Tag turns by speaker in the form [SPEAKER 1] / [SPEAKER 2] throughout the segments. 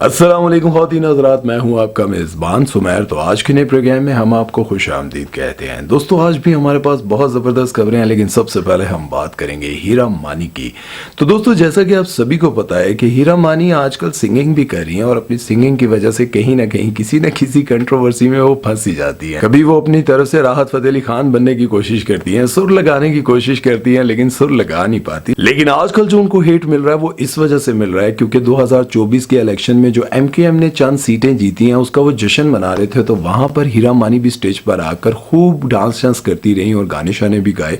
[SPEAKER 1] अस्सलाम वालेकुम ख़वातीन हज़रात, मैं हूं आपका मेज़बान सुमैर। तो आज के नए प्रोग्राम में हम आपको खुश आमदीद कहते हैं। दोस्तों, आज भी हमारे पास बहुत ज़बरदस्त खबरें हैं, लेकिन सबसे पहले हम बात करेंगे हीरा मानी की। तो दोस्तों, जैसा कि आप सभी को पता है कि हीरा मानी आजकल सिंगिंग भी कर रही हैं और अपनी सिंगिंग की वजह से कहीं ना कहीं किसी न किसी कंट्रोवर्सी में वो फंस ही जाती है। कभी वो अपनी तरफ से राहत फतेह अली खान बनने की कोशिश करती हैं, सुर लगाने की कोशिश करती हैं, लेकिन सुर लगा नहीं पाती। लेकिन आजकल जो उनको हेट मिल रहा है वो इस वजह से मिल रहा है क्योंकि 2024 के इलेक्शन में जो MKM ने चंद सीटें जीती हैं उसका वो जश्न मना रहे थे, तो वहां पर हीरा मानी भी स्टेज पर आकर खूब डांस करती रही और गाने शाने भी गाए।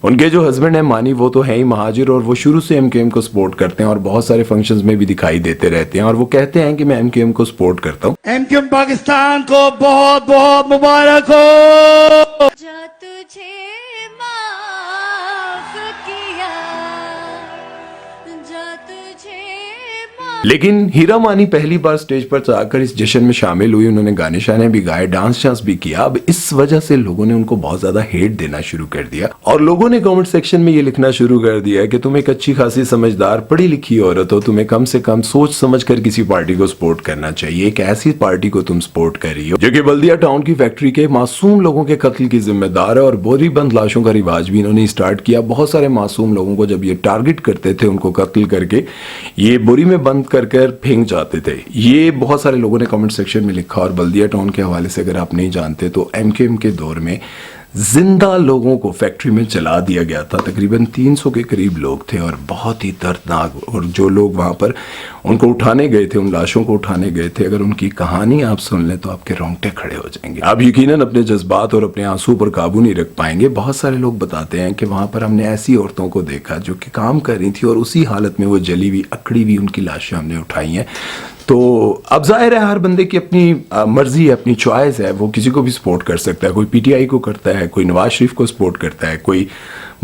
[SPEAKER 1] उनके जो हस्बैंड है मानी, वो तो है ही महाजिर और वो शुरू से MKM को सपोर्ट करते हैं और बहुत सारे फंक्शंस में भी दिखाई देते रहते हैं और वो कहते हैं कि मैं MKM को सपोर्ट करता हूँ।
[SPEAKER 2] MKM पाकिस्तान को बहुत बहुत मुबारक हो।
[SPEAKER 3] जो तुझे माफ किया, जो तुझे
[SPEAKER 1] लेकिन हीरा मानी पहली बार स्टेज पर जाकर इस जश्न में शामिल हुई। उन्होंने गाने शाने भी गाए, डांस भी किया। अब इस वजह से लोगों ने उनको बहुत ज्यादा हेट देना शुरू कर दिया और लोगों ने कमेंट सेक्शन में ये लिखना शुरू कर दिया कि तुम एक अच्छी खासी समझदार पढ़ी लिखी औरत हो, तुम्हें कम से कम सोच समझ कर किसी पार्टी को सपोर्ट करना चाहिए। एक ऐसी पार्टी को तुम सपोर्ट कर रही हो जो कि बल्दिया टाउन की फैक्ट्री के मासूम लोगों के कत्ल की जिम्मेदार है और बोरी बंद लाशों का रिवाज भी इन्होंने स्टार्ट किया। बहुत सारे मासूम लोगों को जब ये टारगेट करते थे, उनको कत्ल करके ये बोरी में बंद कर फेंक जाते थे। ये बहुत सारे लोगों ने कमेंट सेक्शन में लिखा। और बल्दिया टाउन के हवाले से अगर आप नहीं जानते तो MKM के दौर में जिंदा लोगों को फैक्ट्री में जला दिया गया था। तकरीबन 300 के करीब लोग थे और बहुत ही दर्दनाक। और जो लोग वहां पर उनको उठाने गए थे, उन लाशों को उठाने गए थे, अगर उनकी कहानी आप सुन लें तो आपके रोंगटे खड़े हो जाएंगे। आप यकीनन अपने जज्बात और अपने आंसू पर काबू नहीं रख पाएंगे। बहुत सारे लोग बताते हैं कि वहां पर हमने ऐसी औरतों को देखा जो कि काम कर रही थी और उसी हालत में वो जली हुई अकड़ी हुई उनकी लाशें हमने उठाई हैं। तो अब जाहिर है हर बंदे की अपनी मर्जी है, अपनी चॉइस है, वो किसी को भी सपोर्ट कर सकता है। कोई PTI को करता है, कोई नवाज शरीफ को सपोर्ट करता है, कोई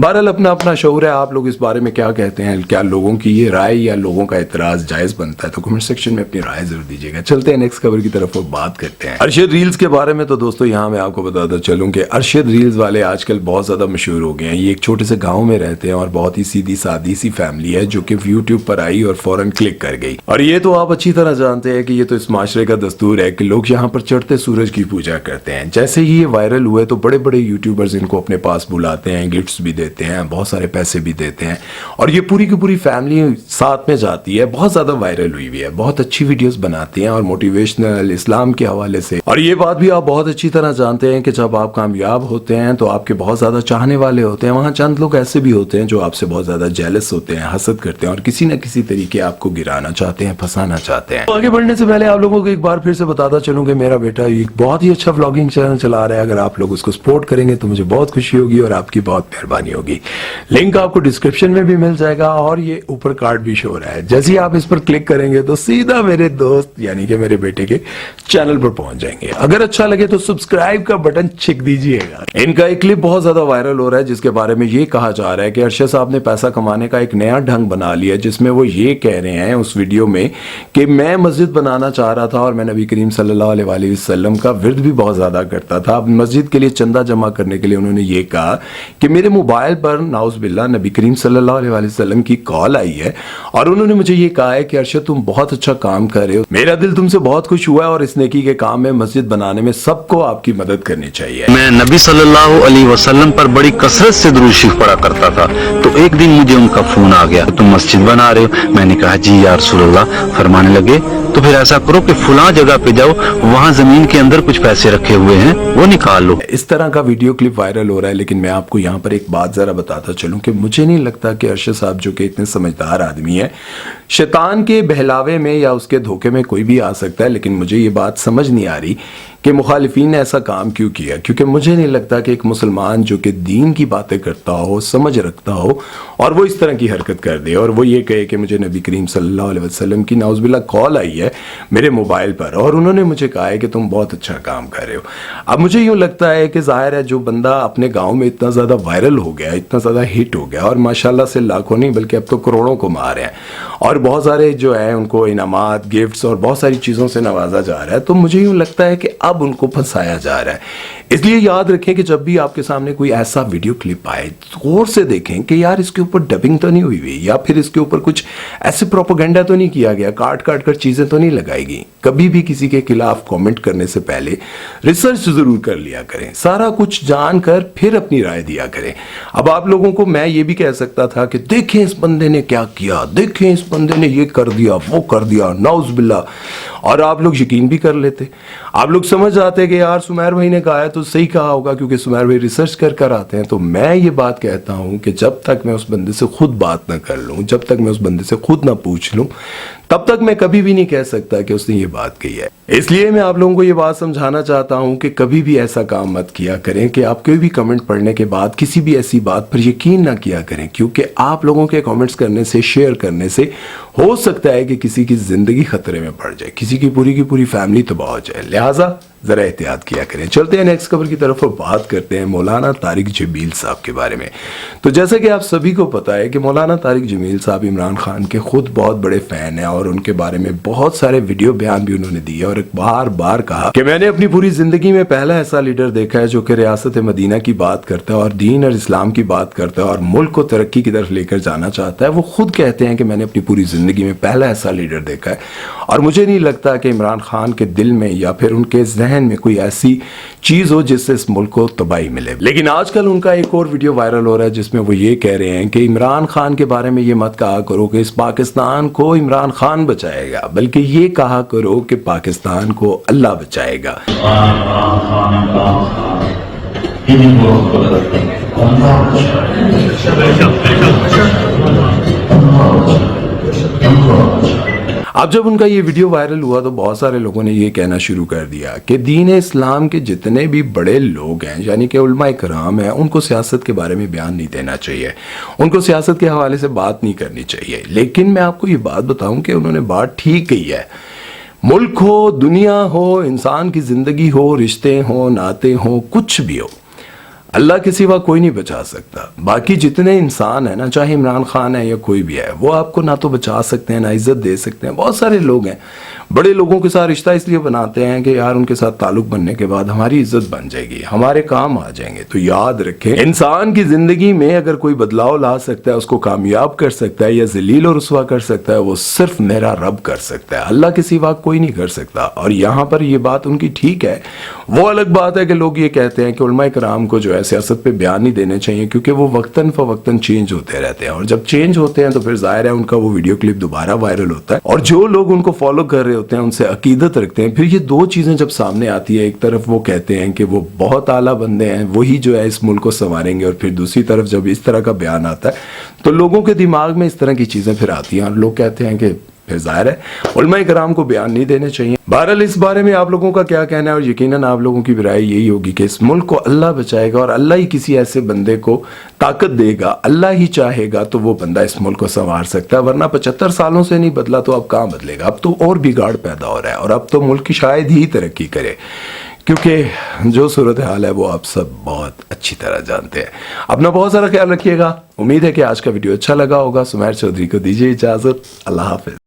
[SPEAKER 1] बहरहाल अपना अपना शऊर है। आप लोग इस बारे में क्या कहते हैं? क्या लोगों की ये राय या लोगों का एतराज जायज बनता है? तो कमेंट सेक्शन में अपनी राय जरूर दीजिएगा। चलते हैं नेक्स्ट खबर की तरफ और बात करते हैं अरशद रील्स के बारे में। तो दोस्तों, यहाँ मैं आपको बताता चलूं कि अरशद रील्स वाले आजकल बहुत ज्यादा मशहूर हो गए हैं। ये एक छोटे से गाँव में रहते हैं और बहुत ही सीधी सादी सी फैमिली है जो कि यूट्यूब पर आई और फौरन क्लिक कर गई। और ये तो आप अच्छी तरह जानते हैं कि ये तो इस माशरे का दस्तूर है कि लोग यहाँ पर चढ़ते सूरज की पूजा करते हैं। जैसे ही ये वायरल हुए तो बड़े बड़े यूट्यूबर्स इनको अपने पास बुलाते हैं, गिफ्ट्स भी देते हैं, बहुत सारे पैसे भी देते हैं और ये पूरी की पूरी फैमिली साथ में जाती है। बहुत ज्यादा वायरल हुई है, बहुत अच्छी वीडियोस बनाती हैं और मोटिवेशनल इस्लाम के हवाले से। और ये बात भी आप बहुत अच्छी तरह जानते हैं कि जब आप कामयाब होते हैं तो आपके बहुत ज्यादा चाहने वाले होते हैं। वहां चंद लोग ऐसे भी होते हैं जो आपसे बहुत ज्यादा जेलस होते हैं, हसद करते हैं और किसी न किसी तरीके आपको गिराना चाहते हैं, फंसाना चाहते हैं। तो आगे बढ़ने से पहले आप लोगों को एक बार फिर से बताता चलूं कि मेरा बेटा एक बहुत ही अच्छा व्लॉगिंग चैनल चला रहा है। अगर आप लोग उसको सपोर्ट करेंगे तो मुझे बहुत खुशी होगी और आपकी बहुत मेहरबानी होगी। लिंक आपको डिस्क्रिप्शन में भी मिल जाएगा और ये ऊपर कार्ड भी शो हो रहा है। जैसे ही आप इस पर क्लिक करेंगे तो सीधा मेरे दोस्त यानी कि मेरे बेटे के चैनल पर पहुंच जाएंगे। अगर अच्छा लगे तो सब्सक्राइब का बटन छिक दीजिएगा। इनका एक क्लिप बहुत ज्यादा वायरल हो रहा है जिसके बारे में ये कहा जा रहा है कि अरशद साहब ने पैसा कमाने का एक नया ढंग बना लिया, जिसमें वो ये कह रहे हैं उस वीडियो में कि मैं मस्जिद बनाना चाह रहा था और मैं नबी करीम सल्लल्लाहु अलैहि वसल्लम का विर्द भी बहुत ज्यादा करता था। अब मस्जिद के लिए चंदा जमा करने के लिए उन्होंने ये कहा कि मेरे मोबाइल पर नाउज़ बिल्लाह नबी करीम सल्लल्लाहु अलैहि वसल्लम की कॉल आई है और उन्होंने मुझे ये कहा है कि अरशद तुम बहुत अच्छा काम कर रहे हो, मेरा दिल तुमसे बहुत खुश हुआ है और इस नेकी के काम में मस्जिद बनाने में सबको आपकी मदद करनी चाहिए।
[SPEAKER 4] मैं नबी सल्लल्लाहु अलैहि वसल्लम पर बड़ी कसरत से दुरूद शरीफ पढ़ा करता था, तो एक दिन मुझे उनका फोन आ गया, तुम मस्जिद बना रहे हो? मैंने कहा जी या रसूलल्लाह। फरमाने लगे तो फिर ऐसा करो कि फुला जगह पे जाओ, वहां जमीन के अंदर कुछ पैसे रखे हुए हैं, वो निकाल लो।
[SPEAKER 1] इस तरह का वीडियो क्लिप वायरल हो रहा है। लेकिन मैं आपको यहाँ पर एक बात जरा बताता चलूं कि मुझे नहीं लगता कि अरशद साहब जो कि इतने समझदार आदमी है, शैतान के बहलावे में या उसके धोखे में कोई भी आ सकता है। लेकिन मुझे ये बात समझ नहीं आ रही कि मुखालिफिन ने ऐसा काम क्यों किया, क्योंकि मुझे नहीं लगता कि एक मुसलमान जो कि दीन की बातें करता हो, समझ रखता हो और वो इस तरह की हरकत कर दे और वो ये कहे कि मुझे नबी करीम सल्लल्लाहु अलैहि वसल्लम की नाउज़ुबिल्लाह कॉल आई है मेरे मोबाइल पर और उन्होंने मुझे कहा है कि तुम बहुत अच्छा काम कर रहे हो। अब मुझे यूँ लगता है कि जाहिर है जो बंदा अपने गाँव में इतना ज़्यादा वायरल हो गया, इतना ज़्यादा हिट हो गया और माशाल्लाह से लाखों नहीं बल्कि अब तो करोड़ों को मार रहे हैं और बहुत सारे जो है उनको इनामात, गिफ्ट्स और बहुत सारी चीज़ों से नवाजा जा रहा है, तो मुझे यूँ लगता है कि अब اب ان کو پھنسایا جا رہا ہے۔ اس لیے یاد رکھیں کہ جب بھی آپ کے سامنے کوئی ایسا ویڈیو کلپ آئے غور سے دیکھیں کہ یار اس کے اوپر ڈبنگ تو نہیں ہوئی ہوئی یا پھر اس کے اوپر کچھ ایسے پروپیگنڈا تو نہیں کیا گیا، کاٹ کاٹ کر چیزیں تو نہیں لگائی گئی۔ کبھی بھی کسی کے خلاف کامنٹ کرنے سے پہلے ریسرچ ضرور کر لیا کریں، سارا کچھ جان کر پھر اپنی رائے دیا کریں۔ اب آپ لوگوں کو میں یہ بھی کہہ سکتا تھا کہ دیکھیں اس بندے نے کیا کیا، دیکھیں اس بندے نے یہ کر دیا وہ کر دیا، نعوذ باللہ، اور آپ لوگ یقین بھی کر لیتے۔ آپ لوگ سمجھ جاتے کہ یار سمیر بھائی نے کہا ہے تو صحیح کہا ہوگا کیونکہ سمیر بھائی ریسرچ کر کر آتے ہیں۔ تو میں یہ بات کہتا ہوں کہ جب تک میں اس بندے سے خود بات نہ کر لوں، جب تک میں اس بندے سے خود نہ پوچھ لوں، تب تک میں کبھی بھی نہیں کہہ سکتا کہ اس نے یہ بات کہی ہے۔ اس لیے میں آپ لوگوں کو یہ بات سمجھانا چاہتا ہوں کہ کبھی بھی ایسا کام مت کیا کریں کہ آپ کوئی بھی کمنٹ پڑھنے کے بعد کسی بھی ایسی بات پر یقین نہ کیا کریں، کیونکہ آپ لوگوں کے کمنٹس کرنے سے، شیئر کرنے سے ہو سکتا ہے کہ کسی کی زندگی خطرے میں پڑ جائے، کسی کی پوری فیملی تباہ ہو جائے۔ لہٰذا ذرا احتیاط کیا کریں۔ چلتے ہیں نیکسٹ خبر کی طرف اور بات کرتے ہیں مولانا طارق جمیل صاحب کے بارے میں۔ تو جیسے کہ آپ سبھی کو پتا ہے کہ مولانا طارق جمیل صاحب عمران خان کے خود بہت بڑے فین ہیں اور ان کے بارے میں بہت سارے ویڈیو بیان بھی انہوں نے دیے اور بار بار کہا کہ میں نے اپنی پوری زندگی میں پہلا ایسا لیڈر دیکھا ہے جو کہ ریاست مدینہ کی بات کرتا ہے اور دین اور اسلام کی بات کرتا ہے اور ملک کو ترقی کی طرف لے کر جانا چاہتا ہے۔ وہ خود کہتے ہیں کہ میں نے اپنی پوری زندگی میں پہلا ایسا لیڈر دیکھا ہے اور مجھے نہیں لگتا کہ عمران خان کے دل میں یا پھر ان کے ذہن میں کوئی ایسی چیز ہو جس سے اس ملک کو تباہی ملے۔ لیکن آج کل ان کا ایک اور ویڈیو وائرل ہو رہا ہے جس میں وہ یہ کہہ رہے ہیں کہ عمران خان کے بارے میں یہ مت کہا کرو کہ اس پاکستان کو عمران خان بچائے گا، بلکہ یہ کہا کرو کہ پاکستان کو اللہ بچائے گا۔ اب جب ان کا یہ ویڈیو وائرل ہوا تو بہت سارے لوگوں نے یہ کہنا شروع کر دیا کہ دین اسلام کے جتنے بھی بڑے لوگ ہیں یعنی کہ علماء کرام ہیں ان کو سیاست کے بارے میں بیان نہیں دینا چاہیے، ان کو سیاست کے حوالے سے بات نہیں کرنی چاہیے۔ لیکن میں آپ کو یہ بات بتاؤں کہ انہوں نے بات ٹھیک کہی ہے۔ ملک ہو، دنیا ہو، انسان کی زندگی ہو، رشتے ہوں، ناطے ہوں، کچھ بھی ہو، اللہ کے سوا کوئی نہیں بچا سکتا۔ باقی جتنے انسان ہیں نا، چاہے عمران خان ہے یا کوئی بھی ہے، وہ آپ کو نہ تو بچا سکتے ہیں نہ عزت دے سکتے ہیں۔ بہت سارے لوگ ہیں بڑے لوگوں کے ساتھ رشتہ اس لیے بناتے ہیں کہ یار ان کے ساتھ تعلق بننے کے بعد ہماری عزت بن جائے گی، ہمارے کام آ جائیں گے۔ تو یاد رکھیں انسان کی زندگی میں اگر کوئی بدلاؤ لا سکتا ہے، اس کو کامیاب کر سکتا ہے یا ذلیل و رسوا کر سکتا ہے، وہ صرف میرا رب کر سکتا ہے، اللہ کے سوا کوئی نہیں کر سکتا۔ اور یہاں پر یہ بات ان کی ٹھیک ہے۔ وہ الگ بات ہے کہ لوگ یہ کہتے ہیں کہ علماء کرام کو جو ہے سیاست پہ بیان نہیں دینے چاہیے کیونکہ وہ وقتاً فوقتاً چینج ہوتے رہتے ہیں، اور جب چینج ہوتے ہیں تو پھر ظاہر ہے ان کا وہ ویڈیو کلپ دوبارہ وائرل ہوتا ہے، اور جو لوگ ان کو فالو کر رہے ہوتے ہیں ان سے عقیدت رکھتے ہیں، پھر یہ دو چیزیں جب سامنے آتی ہے، ایک طرف وہ کہتے ہیں کہ وہ بہت اعلیٰ بندے ہیں، وہی جو ہے اس ملک کو سنواریں گے، اور پھر دوسری طرف جب اس طرح کا بیان آتا ہے تو لوگوں کے دماغ میں اس طرح کی چیزیں پھر آتی ہیں اور لوگ کہتے ہیں کہ پھر ظاہر ہے علماء کرام کو بیان نہیں دینے چاہیے۔ بہرحال اس بارے میں آپ لوگوں کا کیا کہنا ہے، اور یقیناً آپ لوگوں کی رائے یہی ہوگی کہ اس ملک کو اللہ بچائے گا اور اللہ ہی کسی ایسے بندے کو طاقت دے گا، اللہ ہی چاہے گا تو وہ بندہ اس ملک کو سنوار سکتا ہے، ورنہ 75 سالوں سے نہیں بدلا تو اب کہاں بدلے گا؟ اب تو اور بگاڑ پیدا ہو رہا ہے اور اب تو ملک شاید ہی ترقی کرے، کیونکہ جو صورتحال ہے وہ آپ سب بہت اچھی طرح جانتے ہیں۔ اپنا بہت سارا خیال رکھیے گا۔ امید ہے کہ آج کا ویڈیو اچھا لگا ہوگا۔ سمیر چودھری کو دیجیے اجازت، اللہ حافظ۔